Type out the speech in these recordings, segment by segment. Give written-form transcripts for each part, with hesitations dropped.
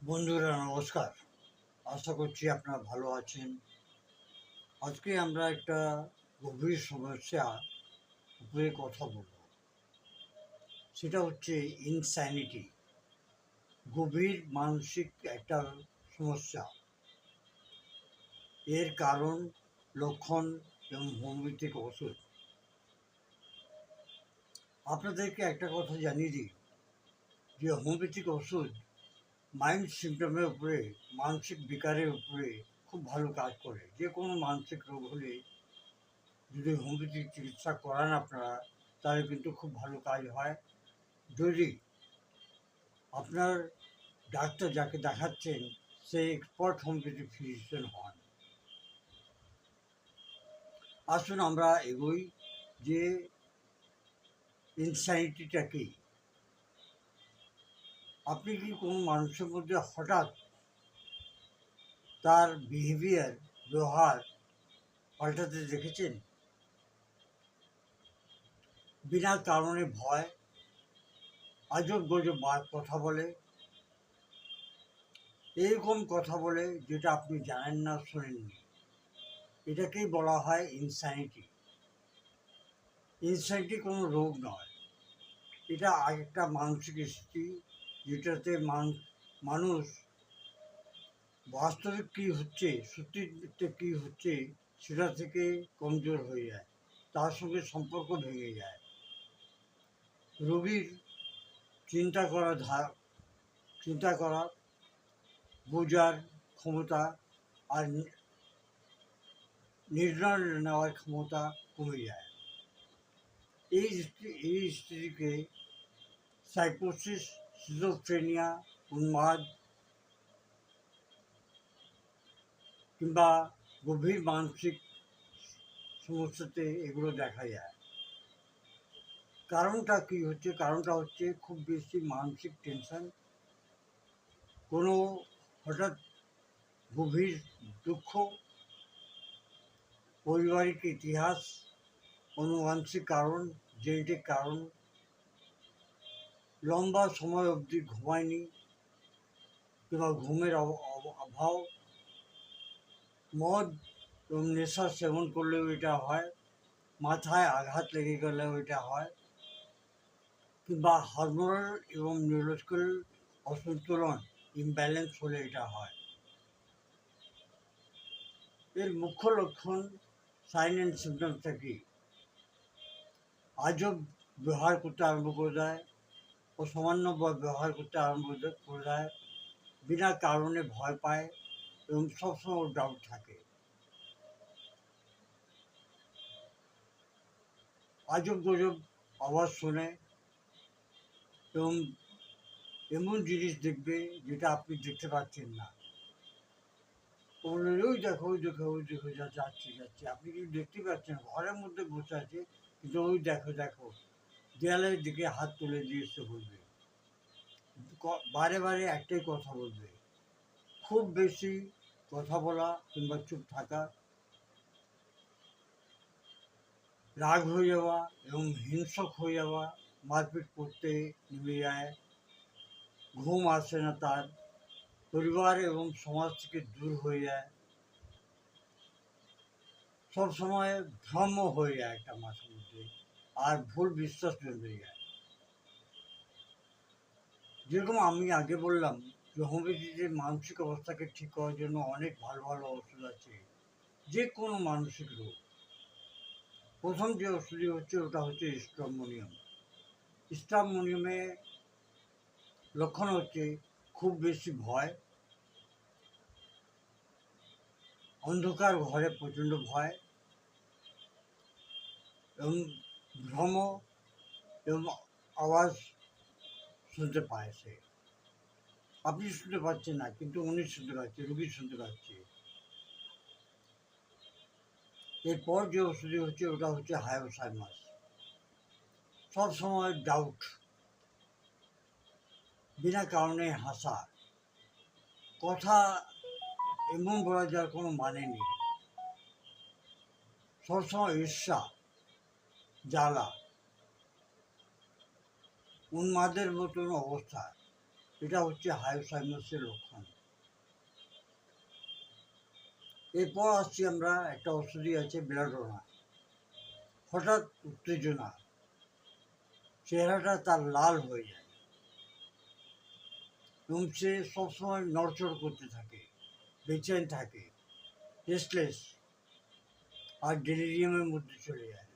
বন্ধুরা নমস্কার। আশা করছি আপনারা ভালো আছেন। আজকে আমরা একটা গভীর সমস্যা উপরে কথা বলব। সেটা হচ্ছে ইনস্যানিটি, গভীর মানসিক একটা সমস্যা। এর কারণ, লক্ষণ এবং হোমিওপ্যাথিক ওষুধ। আপনাদেরকে একটা কথা জানিয়ে দিই যে হোমিওপ্যাথিক ওষুধ মাইন্ড সিমটমের উপরে, মানসিক বিকারের উপরে খুব ভালো কাজ করে। যে কোনো মানসিক রোগ হলে যদি হোমিওপ্যাথিক চিকিৎসা করান আপনারা, তাহলে কিন্তু খুব ভালো কাজ হয়। যদি আপনার ডাক্তার যাকে দেখাচ্ছেন সে এক্সপার্ট হোমিওপ্যাথি ফিজিশিয়ান হন। আসুন আমরা এগোই যে ইনসাইটিটা কি। আপনি কি কোনো মানুষের মধ্যে হঠাৎ তার বিহেভিয়ার, ব্যবহার পাল্টাতে দেখেছেন? বিনা কারণে ভয়, আজব গজব কথা বলে, এরকম কথা বলে যেটা আপনি জানেন না, শোনেননি। এটাকেই বলা হয় ইনস্যানিটি। ইনস্যানিটি কোনো রোগ নয়, এটা একটা মানসিক স্থিতি যেটাতে মানুষ বাস্তবিক কী হচ্ছে, সত্যিতে কী হচ্ছে সেটা থেকে কমজোর হয়ে যায়, তার সঙ্গে সম্পর্ক ভেঙে যায়। রোগীর চিন্তা করা চিন্তা করা, বোঝার ক্ষমতা আর নির্ণয় নেওয়ার ক্ষমতা কমে যায়। এই স্ত্রীকে সাইকোসিস, সিজোফ্রেনিয়া, উন্মাদ কিংবা গভীর মানসিক সমস্যাতে এগুলো দেখা যায়। কারণটা কী হচ্ছে? কারণটা হচ্ছে খুব বেশি মানসিক টেনশন, কোনো হঠাৎ গভীর দুঃখ, পারিবারিক ইতিহাস, অনুবাঞ্ছিক কারণ, জেনেটিক কারণ, লম্বা সময় অবধি ঘুমায়নি কিংবা ঘুমের অভাব, মদ এবং নেশা সেবন করলেও এটা হয়, মাথায় আঘাত লেগে গেলেও এটা হয়, কিংবা হরমোনাল এবং নিউরোলজিক্যাল অসন্তুলন, ইমব্যালেন্স হলে এটা হয়। এর মুখ্য লক্ষণ, সাইন অ্যান্ড সিমটমসটা কি? আজব ব্যবহার করতে আরম্ভ করে দেয়, অসামান্য ব্যবহার করতে আরম্ভ করে দেয়, বিনা কারণে ভয় পায় এবং সবসময় ডাউট থাকে। আজব গজব আওয়াজ শোনে এবং এমন জিনিস দেখবে যেটা আপনি দেখতে পাচ্ছেন না। বললেন ওই দেখো, ওই দেখো, ওই দেখো, যাচ্ছে যাচ্ছে, আপনি কিন্তু দেখতে পাচ্ছেন, ঘরের মধ্যে বসে আছে, কিন্তু ওই দেখো দেখো, দেয়ালের দিকে হাত তুলে দিয়ে এসে বলবে, বারে বারে একটাই কথা বলবে। খুব বেশি কথা বলা কিংবা চুপ থাকা, রাগ হয়ে যাওয়া এবং হিংসক হয়ে যাওয়া, মারপিট করতে নেমে যায়, ঘুম আসে না তার, পরিবার এবং সমাজ থেকে দূর হয়ে যায়, সবসময় ভ্রম হয়ে যায় একটা মাসের মধ্যে, আর ভুল বিশ্বাস জন্মে যায়। যেরকম আমি আগে বললাম যে হোমিওপ্যাথিতে মানসিক অবস্থাকে ঠিক করার জন্য অনেক ভালো ভালো ওষুধ আছে, যে কোনো মানসিক রোগ। প্রথম যে ওষুধটি হচ্ছে ওটা হচ্ছে স্ট্রমোনিয়াম। স্ট্রমোনিয়ামে লক্ষণ হচ্ছে খুব বেশি ভয়, অন্ধকার ঘরে প্রচণ্ড ভয় এবং ভ্রম এবং আওয়াজ শুনতে পায় সে। আপনি শুনতে পাচ্ছেন না, কিন্তু উনি শুনতে পাচ্ছে, রুগী শুনতে পাচ্ছে। এরপর যে ওষুধটি হচ্ছে ওটা হচ্ছে হায়োসাইমাস। সবসময় ডাউট, বিনা কারণে হাসা, কথা এমন বলা যার কোনো মানে নেই, সবসময় ঈর্ষা, জ্বালা, উন্মাদের মতন অবস্থা, এটা হচ্ছে হায়োসাইমাসের লক্ষণ। এরপর আসছি আমরা একটা ওষুধই আছে বেলাডোনা। হঠাৎ উত্তেজনা, চেহারাটা তার লাল হয়ে যায় এবং সে সবসময় নড়চড় করতে থাকে, বেচেন থাকে, রেস্টলেস আর ডেলিরিয়ামের মধ্যে চলে যায়।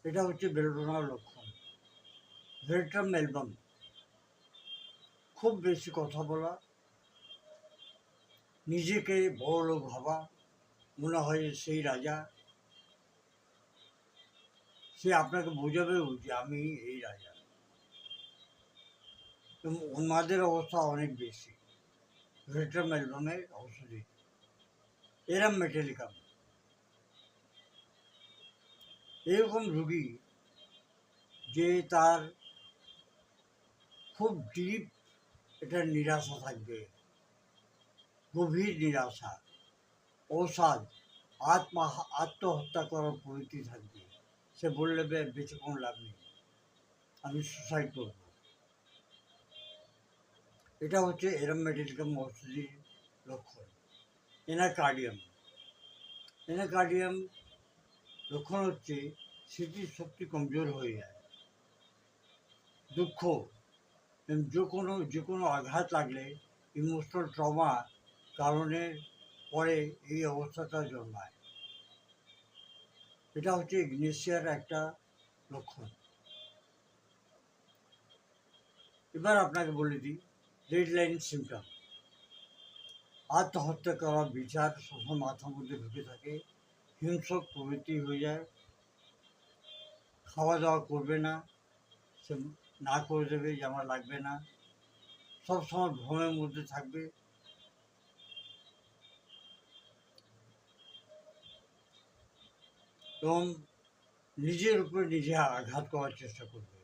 এটা হচ্ছে বেলাডোনার লক্ষণ। ভেলট্রাম অ্যালবাম, খুব বেশি কথা বলা, নিজেকে বড় লোক ভাবা, মনে হয় সেই রাজা, সে আপনাকে বোঝাবেও যে আমি এই রাজা। এবং উন্মাদের অবস্থা অনেক বেশি ভেলট্রাম অ্যালবামের ঔষধি। এরাম মেটালিকাম, এরকম রুগী যে তার খুব ডিপ এটা নিরাশা থাকবে, গভীর নিরাশা, অসাধ, আত্মহত্যা করার প্রবৃত্তি থাকবে। সে বললে বেঁচে কোনো লাভ নেই, আমি সুসাইড করব। এটা হচ্ছে এরম মেটালিকাম ঔষধির লক্ষণ। এনাকার্ডিয়াম, এনাকার্ডিয়াম লক্ষণ হচ্ছে স্মৃতির শক্তি কমজোর হয়ে যায়, দুঃখ, যে কোনো আঘাত লাগলে ইমোশনাল ট্রমা কারণে পরে এই অবস্থাটা জন্মায়। এটা হচ্ছে ইগনেশিয়ার একটা লক্ষণ। এবার আপনাকে বলে দিই রেড লাইন সিমটম। আত্মহত্যা করার বিচার সবসময় মাথার মধ্যে ঢুকে থাকে, হিংস্রক প্রবৃত্তি হয়ে যায়, খাওয়া দাওয়া করবে না, সে না করে দেবে যে আমার লাগবে না, সবসময় ভ্রমের মধ্যে থাকবে, এবং নিজের উপরে নিজে আঘাত করার চেষ্টা করবে।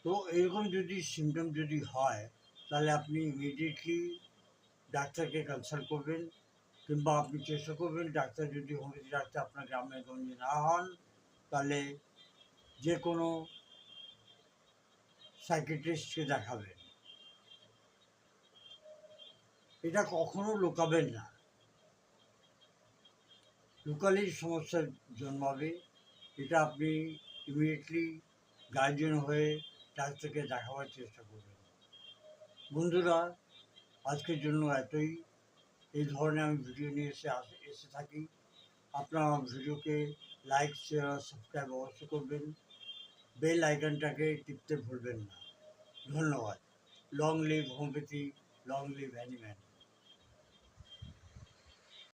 তো এরকম যদি সিমটম যদি হয় তাহলে আপনি ইমিডিয়েটলি ডাক্তারকে কনসাল্ট করবেন, কিংবা আপনি চেষ্টা করবেন ডাক্তার যদি হোমিওপ্যাথি ডাক্তার আপনার গ্রামে গঞ্জে না হন তাহলে যে কোনো সাইকিয়াট্রিস্টকে দেখাবেন। এটা কখনো লুকাবেন না, লুকালেই সমস্যার জন্মাবে। এটা আপনি ইমিডিয়েটলি গার্জিয়ান হয়ে ডাক্তারকে দেখাবার চেষ্টা করবেন। বন্ধুরা, আজকের জন্য এতই। এই ধরনের আমি ভিডিও নিয়ে এসে থাকি। আপনারা আমার ভিডিওকে লাইক, শেয়ার, সাবস্ক্রাইব অবশ্যই করবেন। বেল আইকনটাকে টিপতে ভুলবেন না। ধন্যবাদ। Long live homeopathy, long live animal.